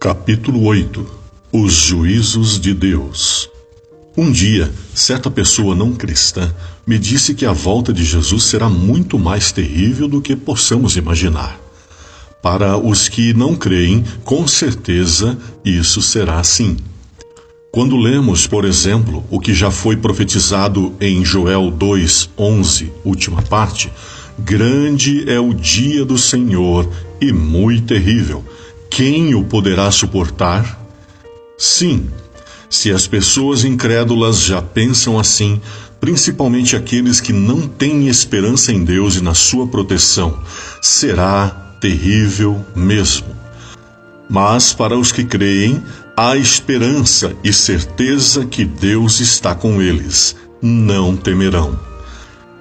Capítulo 8. Os juízos de Deus. Um dia, certa pessoa não cristã me disse que a volta de Jesus será muito mais terrível do que possamos imaginar. Para os que não creem, com certeza isso será assim. Quando lemos, por exemplo, o que já foi profetizado em Joel 2:11, última parte, grande é o dia do Senhor e muito terrível. Quem o poderá suportar? Sim, se as pessoas incrédulas já pensam assim, principalmente aqueles que não têm esperança em Deus e na sua proteção, será terrível mesmo. Mas para os que creem, há esperança e certeza que Deus está com eles, não temerão.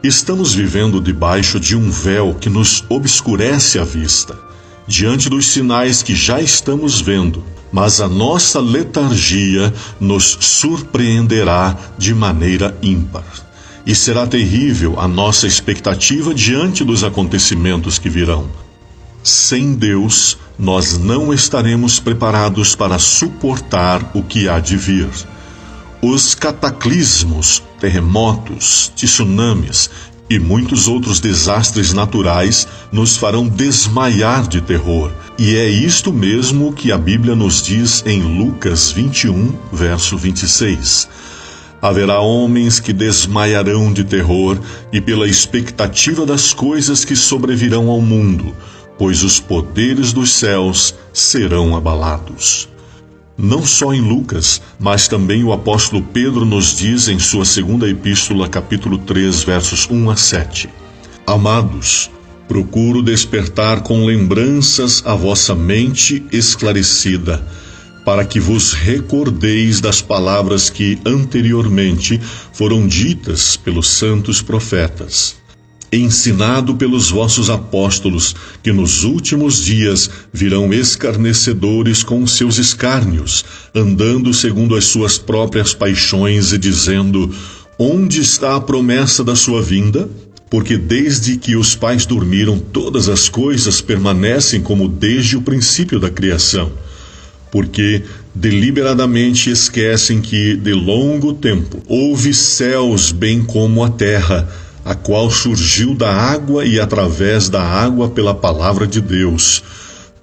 Estamos vivendo debaixo de um véu que nos obscurece a vista, diante dos sinais que já estamos vendo, mas a nossa letargia nos surpreenderá de maneira ímpar. E será terrível a nossa expectativa diante dos acontecimentos que virão. Sem Deus, nós não estaremos preparados para suportar o que há de vir. Os cataclismos, terremotos, tsunamis e muitos outros desastres naturais nos farão desmaiar de terror. E é isto mesmo que a Bíblia nos diz em Lucas 21, verso 26. Haverá homens que desmaiarão de terror e pela expectativa das coisas que sobrevirão ao mundo, pois os poderes dos céus serão abalados. Não só em Lucas, mas também o apóstolo Pedro nos diz em sua segunda epístola, capítulo 3, versos 1 a 7. Amados, procuro despertar com lembranças a vossa mente esclarecida, para que vos recordeis das palavras que anteriormente foram ditas pelos santos profetas, ensinado pelos vossos apóstolos, que nos últimos dias virão escarnecedores com seus escárnios, andando segundo as suas próprias paixões e dizendo: onde está a promessa da sua vinda? Porque desde que os pais dormiram, todas as coisas permanecem como desde o princípio da criação. Porque deliberadamente esquecem que, de longo tempo, houve céus bem como a terra, a qual surgiu da água e através da água pela palavra de Deus,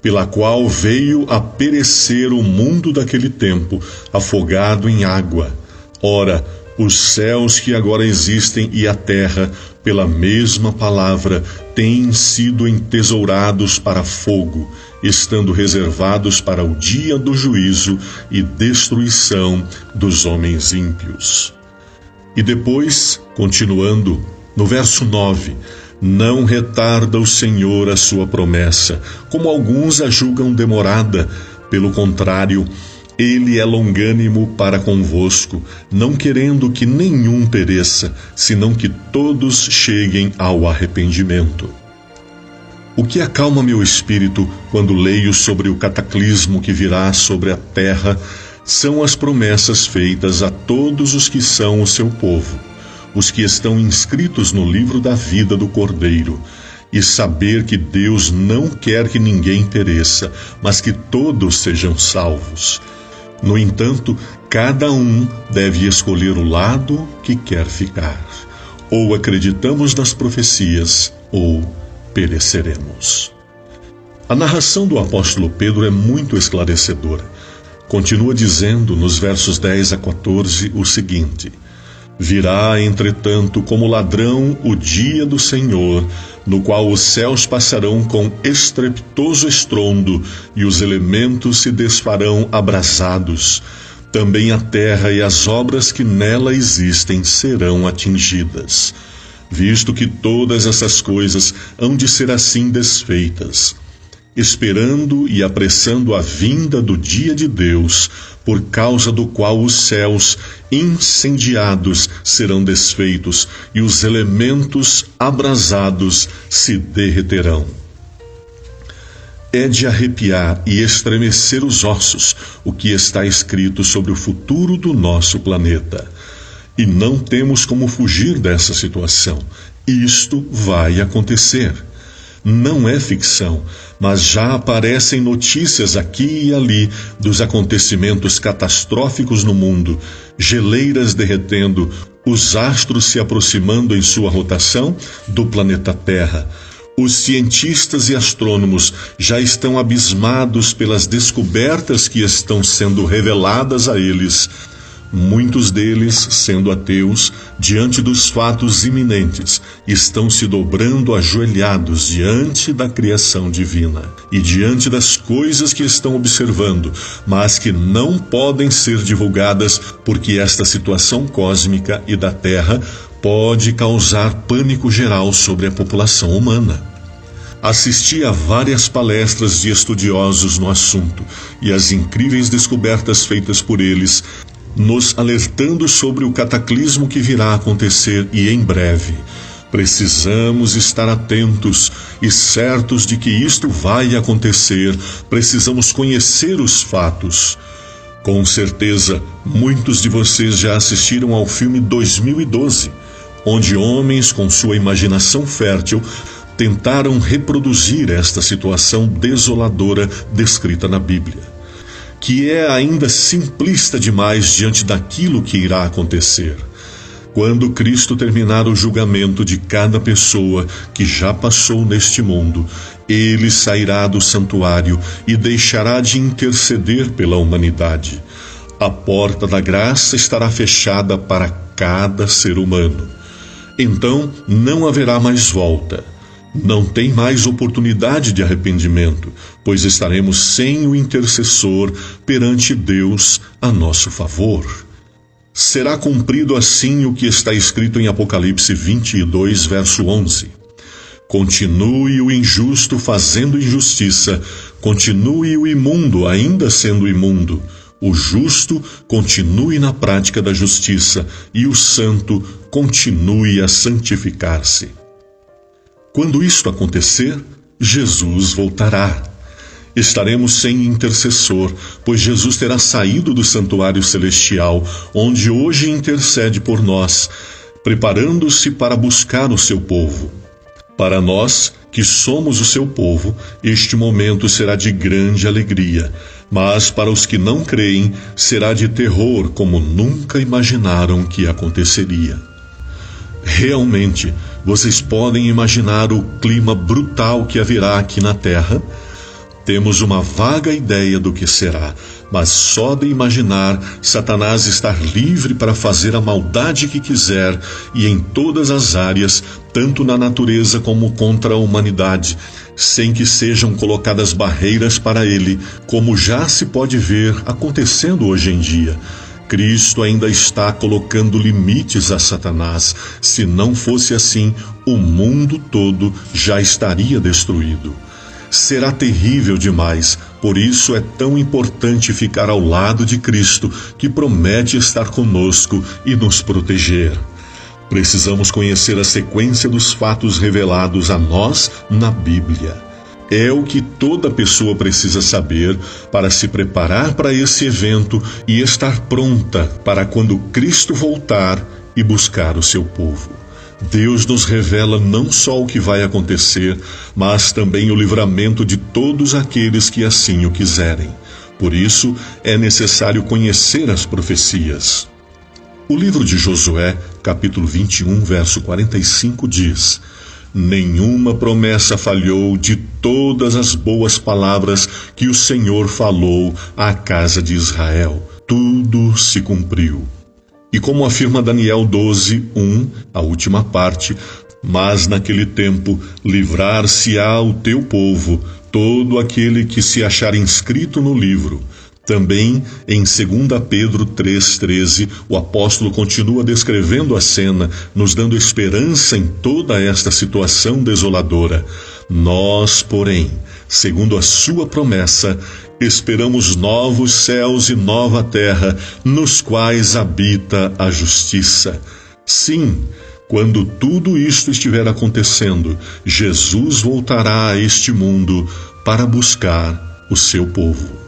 pela qual veio a perecer o mundo daquele tempo, afogado em água. Ora, os céus que agora existem e a terra, pela mesma palavra, têm sido entesourados para fogo, estando reservados para o dia do juízo e destruição dos homens ímpios. E depois, continuando, no verso 9, não retarda o Senhor a sua promessa, como alguns a julgam demorada. Pelo contrário, Ele é longânimo para convosco, não querendo que nenhum pereça, senão que todos cheguem ao arrependimento. O que acalma meu espírito quando leio sobre o cataclismo que virá sobre a terra são as promessas feitas a todos os que são o seu povo, os que estão inscritos no livro da vida do Cordeiro, e saber que Deus não quer que ninguém pereça, mas que todos sejam salvos. No entanto, cada um deve escolher o lado que quer ficar. Ou acreditamos nas profecias, ou pereceremos. A narração do apóstolo Pedro é muito esclarecedora. Continua dizendo nos versos 10 a 14 o seguinte: virá, entretanto, como ladrão o dia do Senhor, no qual os céus passarão com estrepitoso estrondo e os elementos se desfarão abrasados. Também a terra e as obras que nela existem serão atingidas, visto que todas essas coisas hão de ser assim desfeitas, esperando e apressando a vinda do dia de Deus, por causa do qual os céus incendiados serão desfeitos e os elementos abrasados se derreterão. É de arrepiar e estremecer os ossos o que está escrito sobre o futuro do nosso planeta. E não temos como fugir dessa situação. Isto vai acontecer. não é ficção, mas já aparecem notícias aqui e ali dos acontecimentos catastróficos no mundo, geleiras derretendo, os astros se aproximando em sua rotação do planeta Terra. Os cientistas e astrônomos já estão abismados pelas descobertas que estão sendo reveladas a eles. Muitos deles, sendo ateus, diante dos fatos iminentes, estão se dobrando ajoelhados diante da criação divina e diante das coisas que estão observando, mas que não podem ser divulgadas porque esta situação cósmica e da Terra pode causar pânico geral sobre a população humana. Assisti a várias palestras de estudiosos no assunto e as incríveis descobertas feitas por eles, nos alertando sobre o cataclismo que virá a acontecer e em breve. Precisamos estar atentos e certos de que isto vai acontecer. Precisamos conhecer os fatos. Com certeza, muitos de vocês já assistiram ao filme 2012, onde homens com sua imaginação fértil tentaram reproduzir esta situação desoladora descrita na Bíblia, que é ainda simplista demais diante daquilo que irá acontecer. Quando Cristo terminar o julgamento de cada pessoa que já passou neste mundo, ele sairá do santuário e deixará de interceder pela humanidade. A porta da graça estará fechada para cada ser humano. Então não haverá mais volta. Não tem mais oportunidade de arrependimento, pois estaremos sem o intercessor perante Deus a nosso favor. Será cumprido assim o que está escrito em Apocalipse 22, verso 11. Continue o injusto fazendo injustiça, continue o imundo ainda sendo imundo, o justo continue na prática da justiça e o santo continue a santificar-se. Quando isto acontecer, Jesus voltará. Estaremos sem intercessor, pois Jesus terá saído do santuário celestial, onde hoje intercede por nós, preparando-se para buscar o seu povo. Para nós, que somos o seu povo, este momento será de grande alegria, mas para os que não creem, será de terror, como nunca imaginaram que aconteceria. Realmente, vocês podem imaginar o clima brutal que haverá aqui na Terra? Temos uma vaga ideia do que será, mas só de imaginar Satanás estar livre para fazer a maldade que quiser e em todas as áreas, tanto na natureza como contra a humanidade, sem que sejam colocadas barreiras para ele, como já se pode ver acontecendo hoje em dia. Cristo ainda está colocando limites a Satanás. Se não fosse assim, o mundo todo já estaria destruído. Será terrível demais, por isso é tão importante ficar ao lado de Cristo, que promete estar conosco e nos proteger. Precisamos conhecer a sequência dos fatos revelados a nós na Bíblia. É o que toda pessoa precisa saber para se preparar para esse evento e estar pronta para quando Cristo voltar e buscar o seu povo. Deus nos revela não só o que vai acontecer, mas também o livramento de todos aqueles que assim o quiserem. Por isso, é necessário conhecer as profecias. O livro de Josué, capítulo 21, verso 45, diz: nenhuma promessa falhou de todas as boas palavras que o Senhor falou à casa de Israel. Tudo se cumpriu. E como afirma Daniel 12, 1, a última parte, mas naquele tempo livrar-se-á o teu povo, todo aquele que se achar inscrito no livro. Também, em 2 Pedro 3,13, o apóstolo continua descrevendo a cena, nos dando esperança em toda esta situação desoladora. Nós, porém, segundo a sua promessa, esperamos novos céus e nova terra, nos quais habita a justiça. Sim, quando tudo isto estiver acontecendo, Jesus voltará a este mundo para buscar o seu povo.